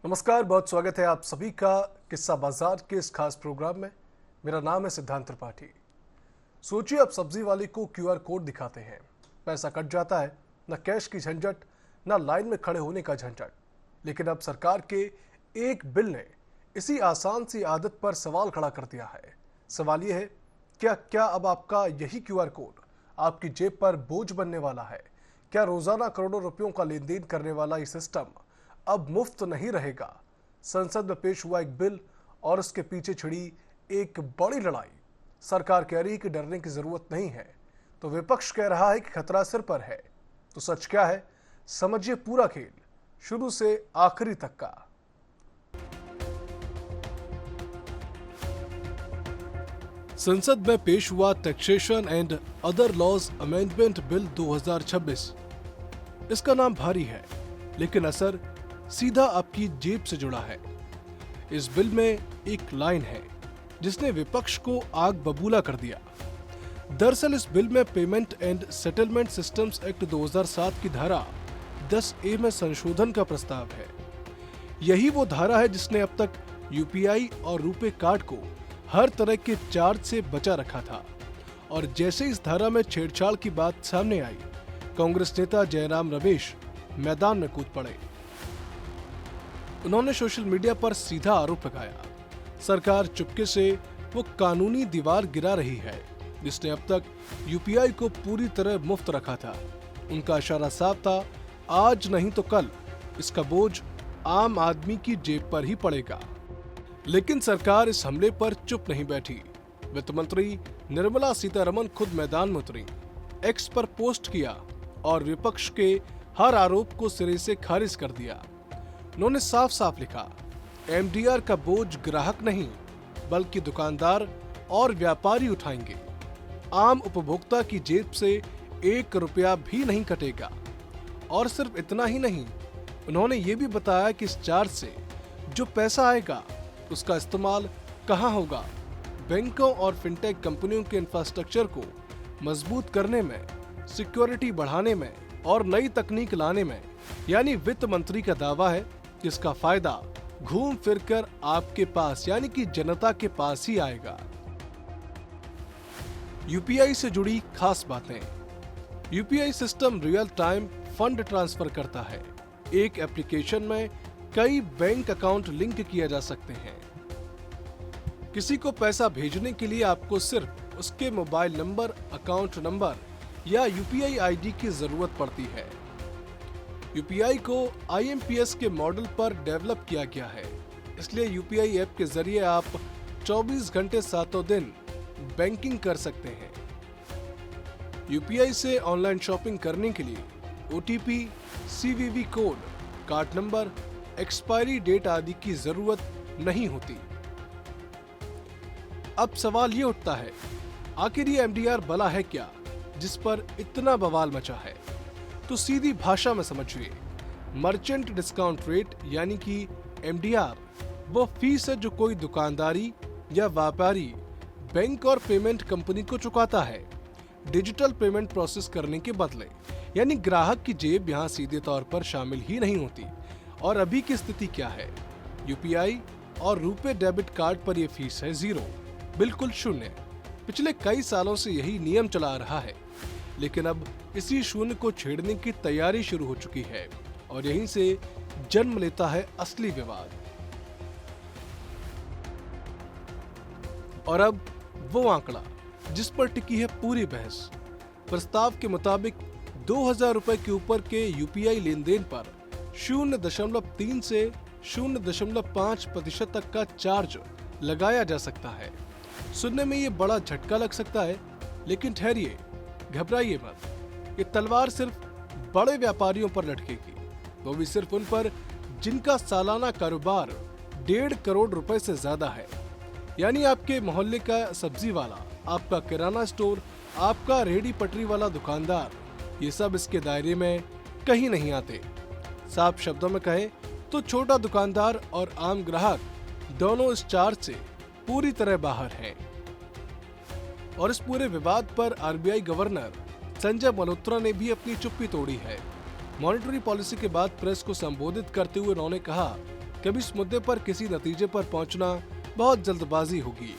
नमस्कार, बहुत स्वागत है आप सभी का किस्सा बाजार के इस खास प्रोग्राम में। मेरा नाम है सिद्धांत त्रिपाठी। सोचिए, आप सब्जी वाले को क्यूआर कोड दिखाते हैं, पैसा कट जाता है, न कैश की झंझट, न लाइन में खड़े होने का झंझट। लेकिन अब सरकार के एक बिल ने इसी आसान सी आदत पर सवाल खड़ा कर दिया है। सवाल यह है, क्या अब आपका यही क्यूआर कोड आपकी जेब पर बोझ बनने वाला है? क्या रोजाना करोड़ों रुपयों का लेन देन करने वाला ये सिस्टम अब मुफ्त नहीं रहेगा? संसद में पेश हुआ एक बिल और उसके पीछे छिड़ी एक बड़ी लड़ाई। सरकार कह रही है कि डरने की जरूरत नहीं है, तो विपक्ष कह रहा है कि खतरा सिर पर है। तो सच क्या है, समझिए पूरा खेल शुरू से आखिरी तक का। संसद में पेश हुआ taxation and other laws amendment bill 2026। इसका नाम भारी है, लेकिन असर सीधा आपकी जेब से जुड़ा है। इस बिल में एक लाइन है जिसने विपक्ष को आग बबूला कर दिया। दरअसल इस बिल में payment and settlement systems act 2007 की धारा 10A में संशोधन का प्रस्ताव है। यही वो धारा है जिसने अब तक यूपीआई और रुपे कार्ड को हर तरह के चार्ज से बचा रखा था। और जैसे इस धारा में छेड़छाड़ की बात सामने आई, कांग्रेस नेता जयराम रमेश मैदान में कूद पड़े। उन्होंने सोशल मीडिया पर सीधा आरोप लगाया, सरकार चुपके से वो कानूनी दीवार गिरा रही है जिसने अब तक यूपीआई को पूरी तरह मुफ्त रखा था। उनका इशारा साफ था, आज नहीं तो कल इसका बोझ आम आदमी की जेब पर ही पड़ेगा। लेकिन सरकार इस हमले पर चुप नहीं बैठी। वित्त मंत्री निर्मला सीतारमण खुद मैदान में उतरी, एक्स पर पोस्ट किया और विपक्ष के हर आरोप को सिरे से खारिज कर दिया। उन्होंने साफ साफ लिखा, एमडीआर का बोझ ग्राहक नहीं बल्कि दुकानदार और व्यापारी उठाएंगे। आम उपभोक्ता की जेब से 1 रुपया भी नहीं कटेगा। और सिर्फ इतना ही नहीं, उन्होंने ये भी बताया कि इस चार्ज से जो पैसा आएगा उसका इस्तेमाल कहाँ होगा। बैंकों और फिनटेक कंपनियों के इंफ्रास्ट्रक्चर को मजबूत करने में, सिक्योरिटी बढ़ाने में और नई तकनीक लाने में। यानी वित्त मंत्री का दावा है कि इसका फायदा घूम फिरकर आपके पास यानी कि जनता के पास ही आएगा। यूपीआई से जुड़ी खास बातें। UPI system real time fund transfer करता है। एक एप्लीकेशन में कई बैंक अकाउंट लिंक किए जा सकते हैं। किसी को पैसा भेजने के लिए आपको सिर्फ उसके मोबाइल नंबर, अकाउंट नंबर या यूपीआई आईडी की जरूरत पड़ती है। यूपीआई को आईएमपीएस के मॉडल पर डेवलप किया गया है, इसलिए यूपीआई ऐप के जरिए आप 24 घंटे 7 दिन बैंकिंग कर सकते हैं। यूपीआई से ऑनलाइन शॉपिंग करने के लिए OTP, CVV code, card number, expiry date आदि की जरूरत नहीं होती। अब सवाल ये उठता है, आखिर ये एमडीआर भला है क्या जिस पर इतना बवाल मचा है? तो सीधी भाषा में समझिए, मर्चेंट डिस्काउंट रेट यानी कि एमडीआर वो फीस है जो कोई दुकानदारी या व्यापारी बैंक और पेमेंट कंपनी को चुकाता है डिजिटल पेमेंट प्रोसेस करने के बदले। यानी ग्राहक की जेब यहाँ सीधे तौर पर शामिल ही नहीं होती। और अभी की स्थिति क्या है? यूपीआई और रुपे डेबिट कार्ड पर यह फीस है 0, बिल्कुल शून्य। पिछले कई सालों से यही नियम चला आ रहा है, लेकिन अब इसी शून्य को छेड़ने की तैयारी शुरू हो चुकी है और यहीं से जन्म लेता है असली विवाद। और अब वो आंकड़ा जिस पर टिकी है पूरी बहस। प्रस्ताव के मुताबिक 2000 रुपए के ऊपर के यूपीआई लेन देन पर 0.3 से 0.5% तक का चार्ज लगाया जा सकता है। सुनने में ये बड़ा झटका लग सकता है, लेकिन ठहरिए, घबराइए मत। ये तलवार सिर्फ बड़े व्यापारियों पर लटकेगी, वो भी सिर्फ उन पर जिनका सालाना कारोबार 1.5 करोड़ रुपए से ज्यादा है। यानी आपके मोहल्ले का सब्जी वाला, आपका किराना स्टोर, आपका रेहड़ी पटरी वाला दुकानदार, ये सब इसके दायरे में कहीं नहीं आते। साफ शब्दों में कहें तो छोटा दुकानदार और आम ग्राहक दोनों इस चार्ज से पूरी तरह बाहर हैं। और इस पूरे विवाद पर आरबीआई गवर्नर संजय मल्होत्रा ने भी अपनी चुप्पी तोड़ी है। मॉनेटरी पॉलिसी के बाद प्रेस को संबोधित करते हुए उन्होंने कहा कभी इस मुद्दे पर किसी नतीजे पर पहुंचना बहुत जल्दबाजी होगी।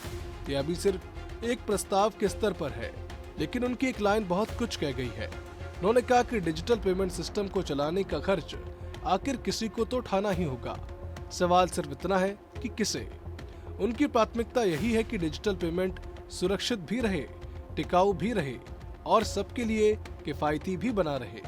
ये अभी सिर्फ एक प्रस्ताव के स्तर पर है, लेकिन उनकी एक लाइन बहुत कुछ कह गई है। उन्होंने कहा कि डिजिटल पेमेंट सिस्टम को चलाने का खर्च आखिर किसी को तो उठाना ही होगा। सवाल सिर्फ इतना है कि किसे। उनकी प्राथमिकता यही है कि डिजिटल पेमेंट सुरक्षित भी रहे, टिकाऊ भी रहे और सबके लिए किफायती भी बना रहे।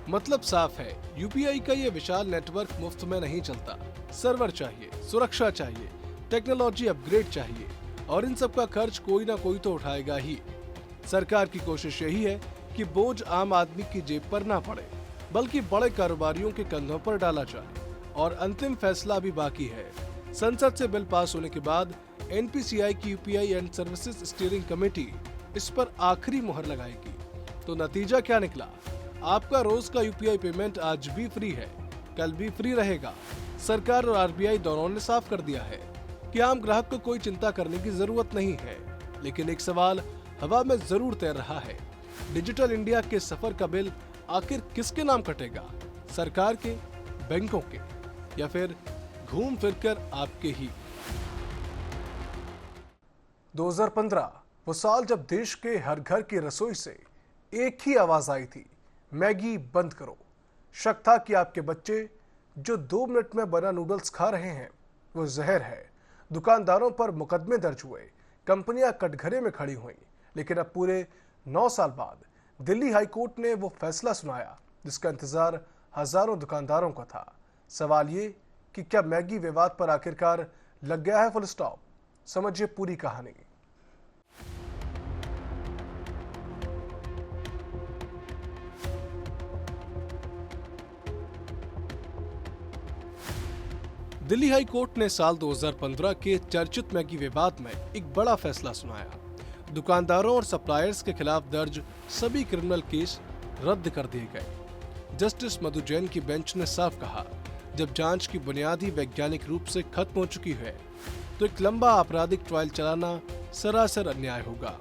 मतलब साफ है, यूपीआई का ये विशाल नेटवर्क मुफ्त में नहीं चलता। सर्वर चाहिए, सुरक्षा चाहिए, टेक्नोलॉजी अपग्रेड चाहिए और इन सब का खर्च कोई ना कोई तो उठाएगा ही। सरकार की कोशिश यही है कि बोझ आम आदमी की जेब पर ना पड़े, बल्कि बड़े कारोबारियों के कंधों पर डाला जाए। और अंतिम फैसला अभी बाकी है। संसद से बिल पास होने के बाद एनपीसीआई की UPI and services steering committee इस पर आखिरी मुहर लगाएगी। तो नतीजा क्या निकला? आपका रोज का यूपीआई पेमेंट आज भी फ्री है, कल भी फ्री रहेगा। सरकार और आरबीआई दोनों ने साफ कर दिया है कि आम ग्राहक को कोई चिंता करने की जरूरत नहीं है। लेकिन एक सवाल हवा में जरूर तैर रहा है, डिजिटल इंडिया के सफर का बिल आखिर किसके नाम कटेगा? सरकार के, बैंकों के, या फिर घूम फिरकर आपके ही? 2015 वो साल जब देश के हर घर की रसोई से एक ही आवाज आई थी, मैगी बंद करो। शक था कि आपके बच्चे जो 2 मिनट में बना नूडल्स खा रहे हैं वो जहर है। दुकानदारों पर मुकदमे दर्ज हुए, कंपनियां कटघरे में खड़ी हुई। लेकिन अब पूरे 9 साल बाद दिल्ली हाईकोर्ट ने वो फैसला सुनाया जिसका इंतजार हजारों दुकानदारों का था। सवाल ये कि क्या मैगी विवाद पर आखिरकार लग गया है फुल स्टॉप? समझिए पूरी कहानी। दिल्ली हाई कोर्ट ने साल 2015 के चर्चित मैगी विवाद में एक बड़ा फैसला सुनाया। दुकानदारों और सप्लायर्स के खिलाफ दर्ज सभी क्रिमिनल केस रद्द कर दिए गए। जस्टिस मधु जैन की बेंच ने साफ कहा, जब जांच की बुनियादी वैज्ञानिक रूप से खत्म हो चुकी है तो एक लंबा आपराधिक ट्रायल चलाना सरासर अन्याय होगा।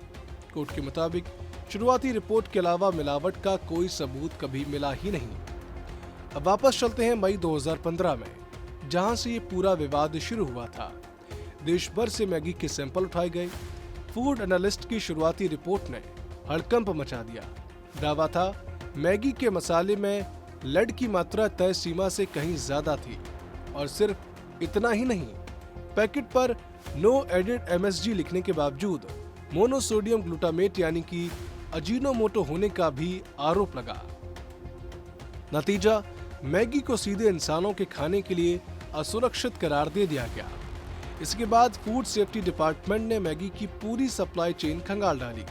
कोर्ट के मुताबिक शुरुआती रिपोर्ट के अलावा मिलावट का कोई सबूत कभी मिला ही नहीं। अब वापस चलते हैं मई 2015 में, जहां से ये पूरा विवाद शुरू हुआ था। देश भर से मैगी के सैंपल उठाए गए। फूड एनालिस्ट की शुरुआती रिपोर्ट ने हड़कंप मचा दिया। दावा था मैगी के मसाले में लेड की मात्रा तय सीमा से कहीं ज्यादा थी। और सिर्फ इतना ही नहीं, पैकेट पर नो एडेड एमएसजी लिखने के बावजूद मोनोसोडियम ग्लूटामेट यानी कि अजीनोमोटो होने का भी आरोप लगा। नतीजा, मैगी को सीधे इंसानों के खाने के लिए असुरक्षित करार दे दिया गया। इसके बाद फूड सेफ्टी डिपार्टमेंट ने मैगी की पूरी सप्लाई चेन खंगाल डाली।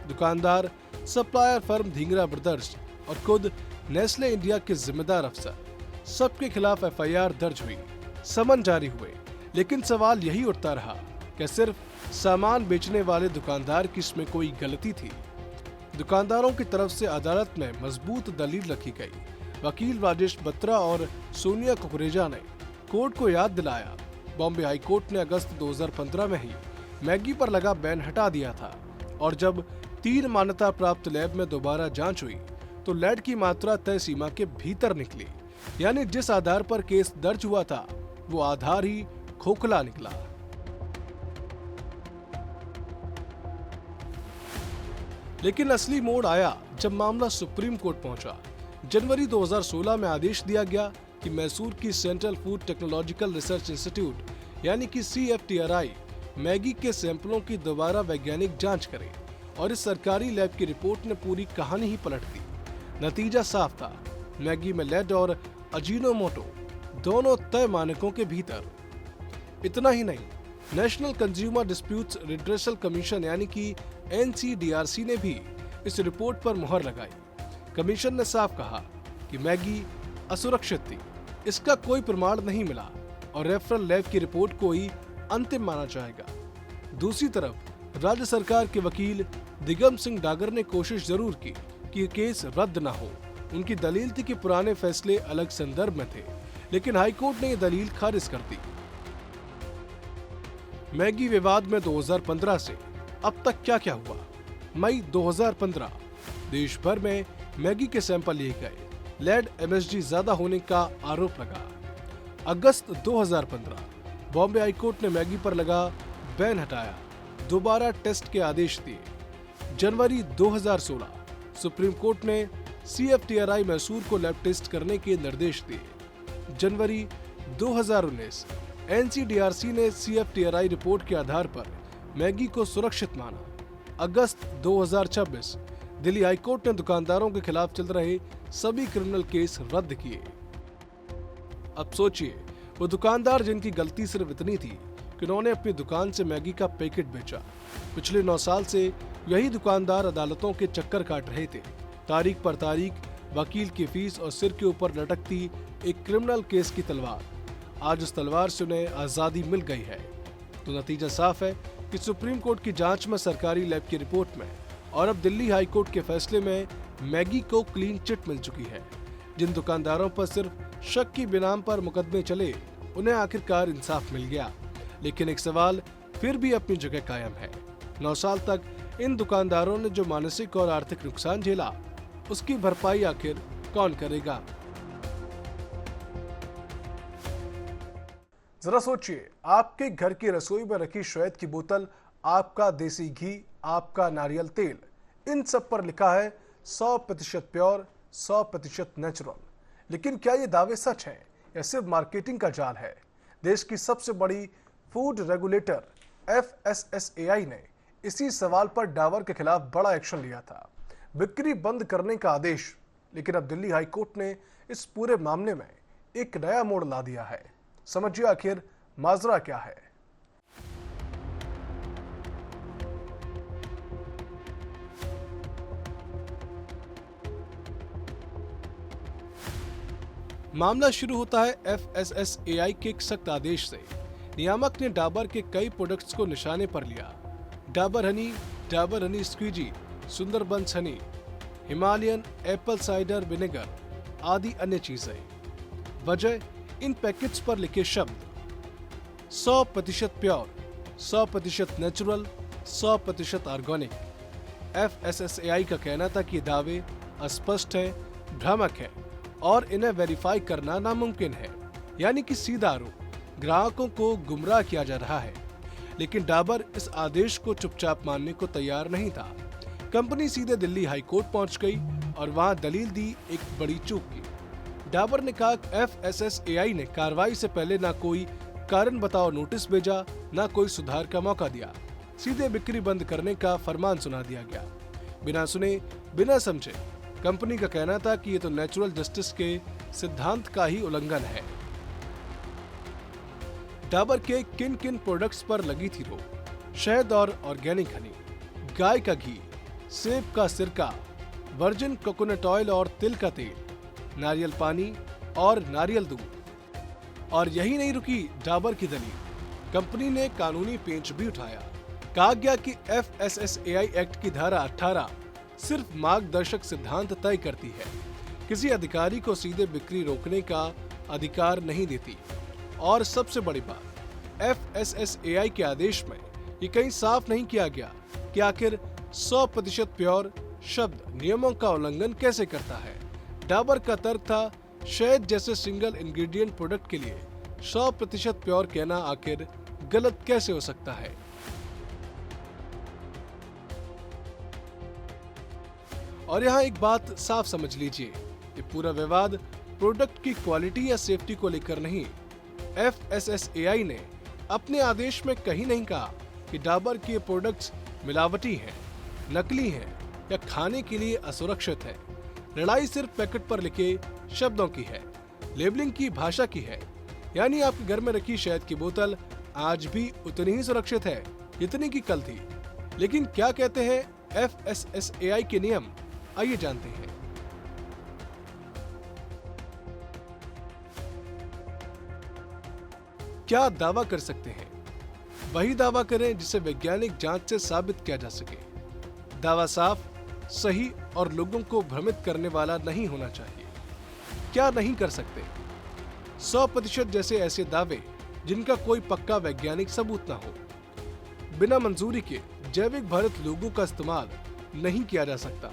दुकानदार, सप्लायर फर्म ढींगरा ब्रदर्स और खुद नेस्ले इंडिया के जिम्मेदार अफसर, सबके खिलाफ एफआईआर दर्ज हुई, समन जारी हुए। लेकिन सवाल यही उठता रहा, क्या सिर्फ सामान बेचने वाले दुकानदार की इसमें कोई गलती थी? दुकानदारों की तरफ से अदालत में मजबूत दलील रखी गई। वकील राजेश बत्रा और सोनिया कुकरेजा ने कोर्ट को याद दिलाया, बॉम्बे हाई कोर्ट ने अगस्त 2015 में ही मैगी पर लगा बैन हटा दिया था। और जब 3 मान्यता प्राप्त लैब में दोबारा जांच हुई तो लेड की मात्रा तय सीमा के भीतर निकली। यानी जिस आधार पर केस दर्ज हुआ था वो आधार ही खोखला निकला। लेकिन असली मोड़ आया जब मामला सुप्रीम कोर्ट पहुंचा। जनवरी 2016 में आदेश दिया गया कि मैसूर की central food technological research institute यानी कि CFTRI मैगी के सैंपलों की दोबारा वैज्ञानिक जांच करे। और इस सरकारी लैब की रिपोर्ट ने पूरी कहानी ही पलट दी। नतीजा साफ था, मैगी में लेड और अजीनोमोटो दोनों तय मानकों के भीतर। इतना ही नहीं, national consumer disputes redressal commission यानी कि NCDRC ने भी इस रिपोर्ट पर मुहर लगाई। कमीशन ने साफ कहा कि मैगी असुरक्षित थी, इसका कोई प्रमाण नहीं मिला और रेफरल लैब की रिपोर्ट को ही अंतिम माना जाएगा। दूसरी तरफ राज्य सरकार के वकील दिगम सिंह डागर ने कोशिश जरूर की कि केस रद्द न हो। उनकी दलील थी कि पुराने फैसले अलग संदर्भ में थे, लेकिन हाईकोर्ट ने यह दलील खारिज कर दी। मैगी विवाद में 2015 से अब तक क्या क्या हुआ? मई 2015 देश भर में मैगी के सैंपल लिए गए। लेड एमएसजी ज्यादा होने का आरोप लगा। अगस्त 2015 बॉम्बे हाईकोर्ट ने मैगी पर लगा बैन हटाया, दोबारा टेस्ट के आदेश दिए। जनवरी 2016 सुप्रीम कोर्ट ने CFTRI मैसूर को लैब टेस्ट करने के निर्देश दिए। जनवरी 2019 NCDRC ने CFTRI रिपोर्ट के आधार पर मैगी को सुरक्षित माना। अगस्त 2026 दिल्ली हाईकोर्ट ने दुकानदारों के खिलाफ चल रहे सभी क्रिमिनल केस रद्द किए। अब सोचिए, वो दुकानदार जिनकी गलती सिर्फ इतनी थी कि उन्होंने अपनी दुकान से मैगी का पैकेट बेचा, पिछले 9 साल से यही दुकानदार अदालतों के चक्कर काट रहे थे। तारीख पर तारीख, वकील की फीस और सिर के ऊपर लटकती एक क्रिमिनल केस की तलवार। आज उस तलवार से उन्हें आजादी मिल गई है। तो नतीजा साफ है कि सुप्रीम कोर्ट की जांच में, सरकारी लैब की रिपोर्ट में और अब दिल्ली हाई कोर्ट के फैसले में मैगी को क्लीन चिट मिल चुकी है। जिन दुकानदारों पर सिर्फ शक की बिनाम पर मुकदमे चले, उन्हें आखिरकार इंसाफ मिल गया। लेकिन एक सवाल फिर भी अपनी जगह कायम है। 9 साल तक इन दुकानदारों ने जो मानसिक और आर्थिक नुकसान झेला, उसकी भरपाई आखिर कौन करेगा? जरा सोचिए, आपके घर की रसोई में रखी शहद की बोतल, आपका देसी घी, आपका नारियल तेल, इन सब पर लिखा है 100% प्योर, 100% नेचुरल। लेकिन क्या ये दावे सच हैं या सिर्फ मार्केटिंग का जाल है? देश की सबसे बड़ी फूड रेगुलेटर FSSAI ने इसी सवाल पर डाबर के खिलाफ बड़ा एक्शन लिया था, बिक्री बंद करने का आदेश। लेकिन अब दिल्ली हाई कोर्ट ने इस पूरे मामले में एक नया मोड़ ला दिया है। समझिए आखिर माजरा क्या है। मामला शुरू होता है FSSAI के एक सख्त आदेश से। नियामक ने डाबर के कई प्रोडक्ट्स को निशाने पर लिया। Dabur Honey squeezy, Sundarbans Honey, Himalayan Apple cider vinegar आदि अन्य चीजें। वजह, इन पैकेट्स पर लिखे शब्द 100% प्योर, 100% नेचुरल, 100% ऑर्गेनिक। FSSAI का कहना था कि ये दावे अस्पष्ट है, भ्रामक है और इन्हें वेरीफाई करना नामुमकिन है। यानी कि सीधा आरोप, ग्राहकों को गुमराह किया जा रहा है। लेकिन डाबर इस आदेश को चुपचाप मानने को तैयार नहीं था। कंपनी सीधे दिल्ली हाई कोर्ट पहुंच गई और वहां दलील दी एक बड़ी चूक की। डाबर ने कहा FSSAI ने कार्रवाई से पहले ना कोई कारण बताओ नोटिस भेजा, ना कोई सुधार का मौका दिया। सीधे बिक्री बंद करने का फरमान सुना दिया गया, बिना सुने बिना समझे। कंपनी का कहना था कि ये तो नेचुरल जस्टिस के सिद्धांत का ही उल्लंघन है। डाबर के किन किन प्रोडक्ट्स पर लगी थी रोक? शहद और ऑर्गेनिक हनी, गाय का घी, सेब का सिरका, वर्जिन कोकोनट ऑयल और तिल का तेल, नारियल पानी और नारियल दूध। और यही नहीं रुकी डाबर की दलील, कंपनी ने कानूनी पेंच भी उठाया। कहा गया कि FSSAI एक्ट की धारा 18 सिर्फ मार्गदर्शक सिद्धांत तय करती है, किसी अधिकारी को सीधे बिक्री रोकने का अधिकार नहीं देती। और सबसे बड़ी बात, FSSAI के आदेश में ये कहीं साफ नहीं किया गया कि आखिर 100% प्योर शब्द नियमों का उल्लंघन कैसे करता है। डाबर का तर्क था, शहद जैसे सिंगल इंग्रेडिएंट प्रोडक्ट के लिए 100% प्योर कहना आखिर गलत कैसे हो सकता है। और यहाँ एक बात साफ समझ लीजिए, ये पूरा विवाद प्रोडक्ट की क्वालिटी या सेफ्टी को लेकर नहीं। FSSAI ने अपने आदेश में कहीं नहीं कहा कि डाबर के प्रोडक्ट्स मिलावटी हैं, नकली हैं या खाने के लिए असुरक्षित है। लड़ाई सिर्फ पैकेट पर लिखे शब्दों की है, लेबलिंग की भाषा की है। यानी आपके घर में रखी शहद की बोतल आज भी उतनी ही सुरक्षित है जितनी की कल थी। लेकिन क्या कहते हैं FSSAI के नियम, आइए जानते हैं। क्या दावा कर सकते हैं? वही दावा करें जिसे वैज्ञानिक जांच से साबित किया जा सके। दावा साफ, सही और लोगों को भ्रमित करने वाला नहीं होना चाहिए। क्या नहीं कर सकते? 100% जैसे ऐसे दावे जिनका कोई पक्का वैज्ञानिक सबूत ना हो। बिना मंजूरी के जैविक भरित लोगों का इस्तेमाल नहीं किया जा सकता।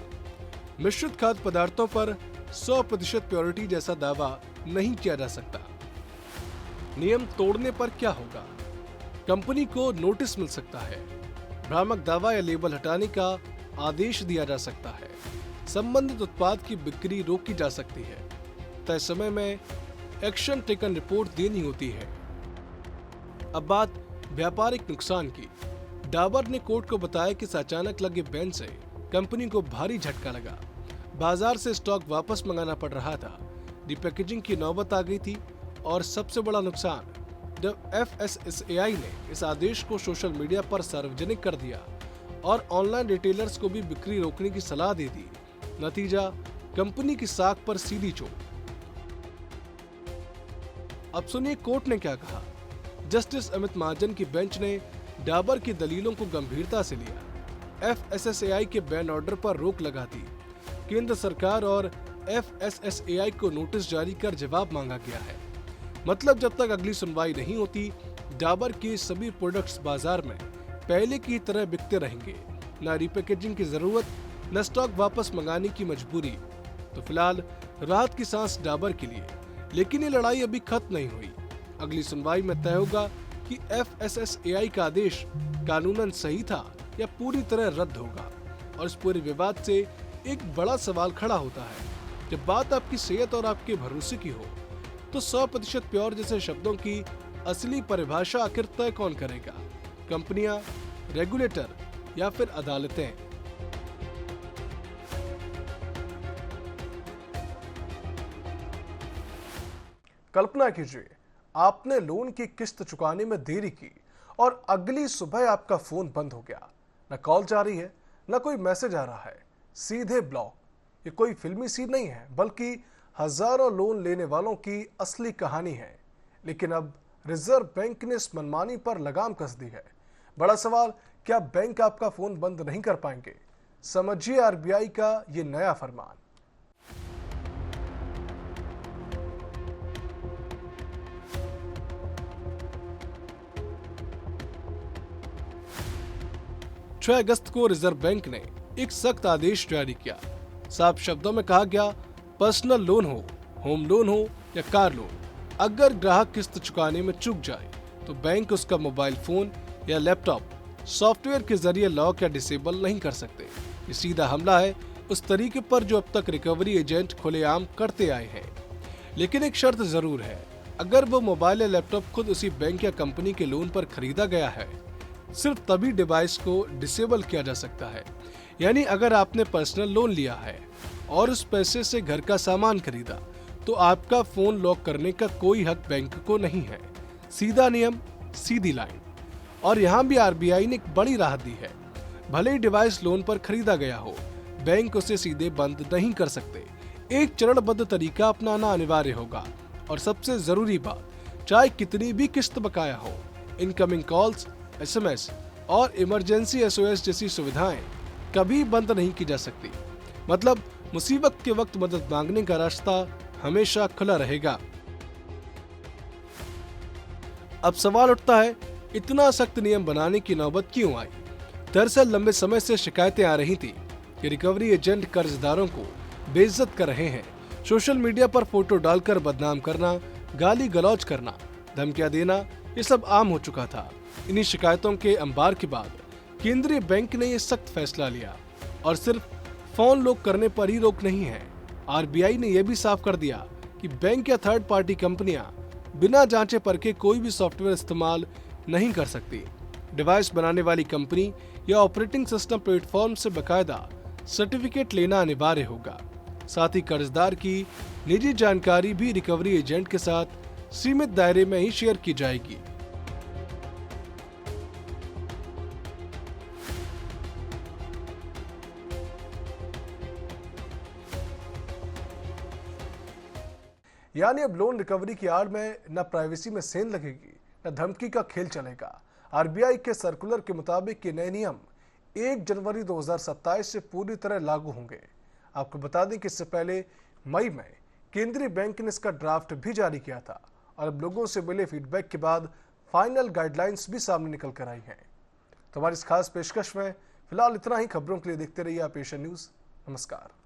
मिश्रित खाद्य पदार्थों पर 100% प्योरिटी जैसा दावा नहीं किया जा सकता। नियम तोड़ने पर क्या होगा? कंपनी को नोटिस मिल सकता है, भ्रामक दावा या लेबल हटाने का आदेश दिया जा सकता है, संबंधित उत्पाद की बिक्री रोकी जा सकती है, तय समय में एक्शन टेकन रिपोर्ट देनी होती है। अब बात व्यापारिक नुकसान की। डाबर ने कोर्ट को बताया कि इस अचानक लगे बैन से कंपनी को भारी झटका लगा। बाजार से स्टॉक वापस मंगाना पड़ रहा था, रिपैकेजिंग की नौबत आ गई थी और सबसे बड़ा नुकसान जब FSSAI ने इस आदेश को सोशल मीडिया पर सार्वजनिक कर दिया और ऑनलाइन रिटेलर्स को भी बिक्री रोकने की सलाह दे दी। नतीजा, कंपनी की साख पर सीधी चोट। अब सुनिए कोर्ट ने क्या कहा। जस्टिस अमित महाजन की बेंच ने डाबर की दलीलों को गंभीरता से लिया। FSSAI के बैन ऑर्डर पर रोक लगा दी। केंद्र सरकार और FSSAI को नोटिस जारी कर जवाब मांगा गया है। मतलब जब तक अगली सुनवाई नहीं होती, डाबर के सभी प्रोडक्ट्स बाजार में पहले की तरह बिकते रहेंगे। न रिपैकेजिंग की जरूरत, न स्टॉक वापस मंगाने की मजबूरी। तो फिलहाल राहत की सांस डाबर के लिए, लेकिन ये लड़ाई अभी खत्म नहीं हुई। अगली सुनवाई में तय होगा कि FSSAI का आदेश कानूनन सही था या पूरी तरह रद्द होगा। और इस पूरे विवाद से एक बड़ा सवाल खड़ा होता है। जब बात आपकी सेहत और आपके भरोसे की हो, तो 100% प्योर जैसे शब्दों की असली परिभाषा आखिर तय कौन करेगा? कंपनियां, रेगुलेटर या फिर अदालतें? कल्पना कीजिए, आपने लोन की किस्त चुकाने में देरी की और अगली सुबह आपका फोन बंद हो गया। न कॉल जा रही है, न कोई मैसेज आ रहा है, सीधे ब्लॉक। ये कोई फिल्मी सीन नहीं है, बल्कि हजारों लोन लेने वालों की असली कहानी है। लेकिन अब रिजर्व बैंक ने इस मनमानी पर लगाम कस दी है। बड़ा सवाल, क्या बैंक आपका फोन बंद नहीं कर पाएंगे? समझिए RBI का ये नया फरमान। छह अगस्त को रिजर्व बैंक ने एक सख्त आदेश जारी किया। साफ शब्दों में कहा गया, पर्सनल लोन हो, होम लोन हो या कार लोन, अगर ग्राहक किस्त चुकाने में चूक जाए तो बैंक उसका मोबाइल फोन या लैपटॉप सॉफ्टवेयर के जरिए लॉक या डिसेबल नहीं कर सकते। ये सीधा हमला है उस तरीके पर जो अब तक रिकवरी एजेंट खुलेआम करते आए हैं। लेकिन एक शर्त जरूर है, अगर वो मोबाइल या लैपटॉप खुद उसी बैंक या कंपनी के लोन पर खरीदा गया है, सिर्फ तभी डिवाइस को डिसेबल किया जा सकता है। यानी अगर आपने पर्सनल लोन लिया है और उस पैसे से घर का सामान खरीदा, तो आपका फोन लॉक करने का कोई हक बैंक को नहीं है। सीधा नियम, सीधी लाइन। और यहाँ भी RBI ने एक बड़ी राहत दी है। भले ही डिवाइस लोन पर खरीदा गया हो, बैंक उसे सीधे बंद नहीं कर सकते। एक चरणबद्ध तरीका अपनाना अनिवार्य होगा। और सबसे जरूरी बात, चाहे कितनी भी किस्त बकाया हो, इनकमिंग कॉल्स, SMS और इमरजेंसी SOS जैसी सुविधाएं कभी बंद नहीं की जा सकती। मतलब मुसीबत के वक्त मदद मांगने का रास्ता हमेशा खुला रहेगा। अब सवाल उठता है, इतना सख्त नियम बनाने की नौबत क्यों आई? दरअसल लंबे समय से शिकायतें आ रही थी कि रिकवरी एजेंट कर्जदारों को बेइज्जत कर रहे हैं। सोशल मीडिया पर फोटो डालकर बदनाम करना, गाली गलौज करना, धमकियां देना, ये सब आम हो चुका था। इन्हीं शिकायतों के अंबार के बाद केंद्रीय बैंक ने ये सख्त फैसला लिया। और सिर्फ फोन लॉक करने पर ही रोक नहीं है, RBI ने यह भी साफ कर दिया कि बैंक या थर्ड पार्टी कंपनियां बिना जांचे परखे कोई भी सॉफ्टवेयर इस्तेमाल नहीं कर सकती। डिवाइस बनाने वाली कंपनी या ऑपरेटिंग सिस्टम प्लेटफॉर्म से बकायदा सर्टिफिकेट लेना अनिवार्य होगा। साथ ही कर्जदार की निजी जानकारी भी रिकवरी एजेंट के साथ सीमित दायरे में ही शेयर की जाएगी। यानी अब लोन रिकवरी की आड़ में न प्राइवेसी में सेंध लगेगी, न धमकी का खेल चलेगा। RBI के सर्कुलर के मुताबिक ये नए नियम 1 जनवरी 2027 से पूरी तरह लागू होंगे। आपको बता दें कि इससे पहले मई में केंद्रीय बैंक ने इसका ड्राफ्ट भी जारी किया था और अब लोगों से मिले फीडबैक के बाद फाइनल गाइडलाइंस भी सामने निकल कर आई हैं। तो हमारी इस खास पेशकश में फिलहाल इतना ही। खबरों के लिए देखते रहिए आप एशियन न्यूज़। नमस्कार।